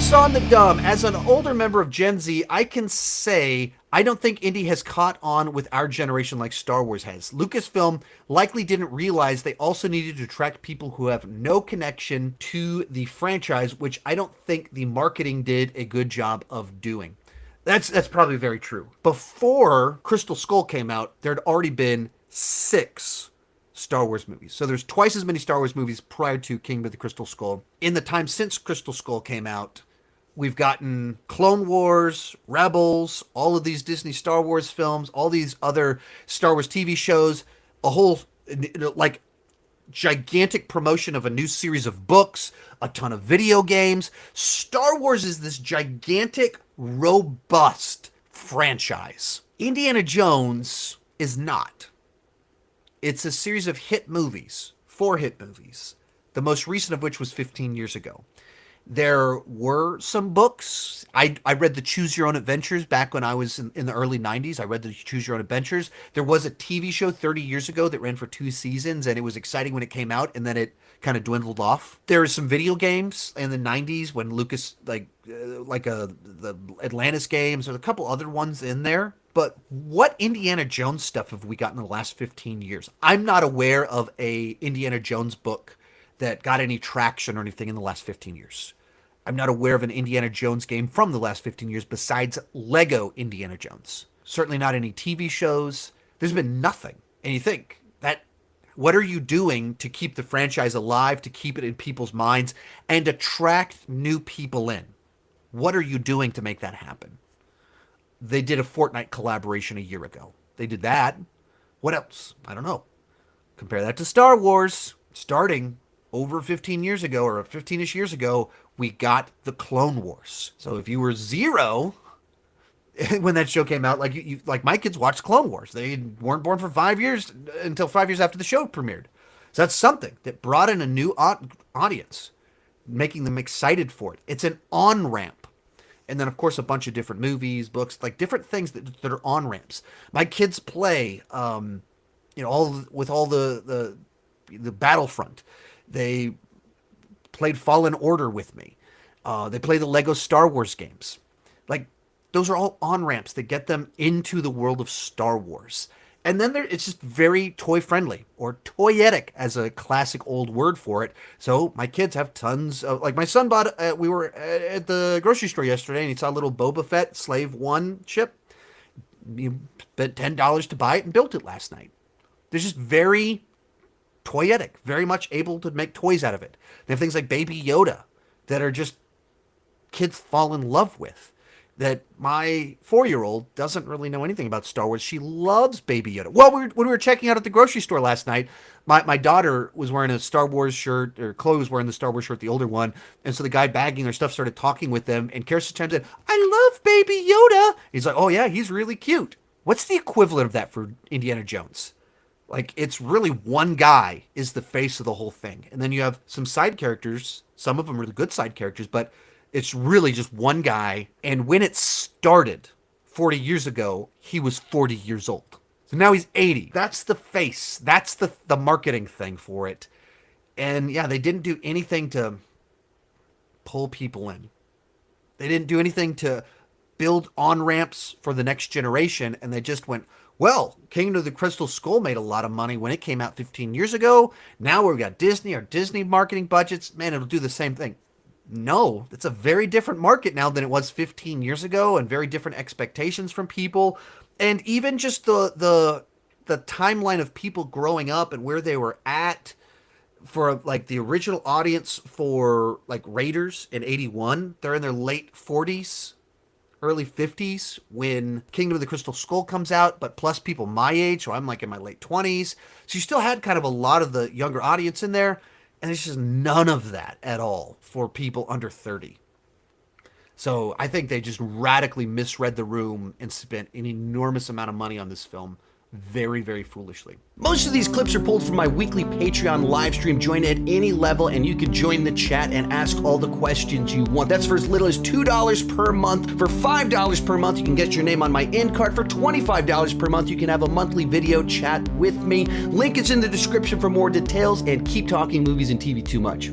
Deuce on the dumb. As an older member of Gen Z, I can say I don't think indie has caught on with our generation like Star Wars has. Lucasfilm likely didn't realize they also needed to attract people who have no connection to the franchise, which I don't think the marketing did a good job of doing. That's probably very true. Before Crystal Skull came out, there'd already been 6 Star Wars movies. So there's twice as many Star Wars movies prior to Kingdom of the Crystal Skull. In the time since Crystal Skull came out, we've gotten Clone Wars, Rebels, all of these Disney Star Wars films, all these other Star Wars TV shows, a whole like gigantic promotion of a new series of books, a ton of video games. Star Wars is this gigantic, robust franchise. Indiana Jones is not. It's a series of hit movies, 4 hit movies, the most recent of which was 15 years ago. There were some books. I read the Choose Your Own Adventures back when I was in the early 90s. I read the Choose Your Own Adventures. There was a TV show 30 years ago that ran for 2 seasons, and it was exciting when it came out, and then it kind of dwindled off. There were some video games in the 90s when Lucas, the Atlantis games, or a couple other ones in there. But what Indiana Jones stuff have we gotten in the last 15 years? I'm not aware of a Indiana Jones book that got any traction or anything in the last 15 years. I'm not aware of an Indiana Jones game from the last 15 years besides Lego Indiana Jones. Certainly not any TV shows. There's been nothing. And you think, what are you doing to keep the franchise alive, to keep it in people's minds, and attract new people in? What are you doing to make that happen? They did a Fortnite collaboration a year ago. They did that. What else? I don't know. Compare that to Star Wars. Starting over 15 years ago, or 15-ish years ago, we got the Clone Wars. So if you were 0 when that show came out, like my kids watched Clone Wars. They weren't born for 5 years until 5 years after the show premiered. So that's something that brought in a new audience, making them excited for it. It's an on-ramp. And then, of course, a bunch of different movies, books, like different things that are on-ramps. My kids play, all the Battlefront. They played Fallen Order with me. They play the Lego Star Wars games. Like, those are all on-ramps that get them into the world of Star Wars. And then it's just very toy-friendly, or toyetic, as a classic old word for it. So my kids have tons of, like my son bought, we were at the grocery store yesterday, and he saw a little Boba Fett Slave 1 chip. He spent $10 to buy it and built it last night. They're just very toyetic, very much able to make toys out of it. They have things like Baby Yoda that are just kids fall in love with. That my 4-year-old doesn't really know anything about Star Wars. She loves Baby Yoda. Well, when we were checking out at the grocery store last night, my daughter was wearing a Star Wars shirt, or Chloe was wearing the Star Wars shirt, the older one, and so the guy bagging their stuff started talking with them, and Kirsten chimes in, "I love Baby Yoda." He's like, "Oh yeah, he's really cute." What's the equivalent of that for Indiana Jones? Like, it's really one guy is the face of the whole thing. And then you have some side characters. Some of them are the good side characters, but it's really just one guy. And when it started 40 years ago, he was 40 years old. So now he's 80. That's the face. That's the marketing thing for it. And yeah, they didn't do anything to pull people in. They didn't do anything to build on-ramps for the next generation. And they just went, well, Kingdom of the Crystal Skull made a lot of money when it came out 15 years ago. Now we've got Disney, our Disney marketing budgets. Man, it'll do the same thing. No, it's a very different market now than it was 15 years ago, and very different expectations from people. And even just the timeline of people growing up and where they were at for like the original audience for like Raiders in 81, they're in their late 40s, early 50s when Kingdom of the Crystal Skull comes out, but plus people my age, so I'm like in my late 20s. So you still had kind of a lot of the younger audience in there, and there's just none of that at all for people under 30. So I think they just radically misread the room and spent an enormous amount of money on this film very, very foolishly. Most of these clips are pulled from my weekly Patreon live stream. Join at any level and you can join the chat and ask all the questions you want. That's for as little as $2 per month. For $5 per month, you can get your name on my end card. For $25 per month, you can have a monthly video chat with me. Link is in the description for more details, and keep talking movies and TV too much.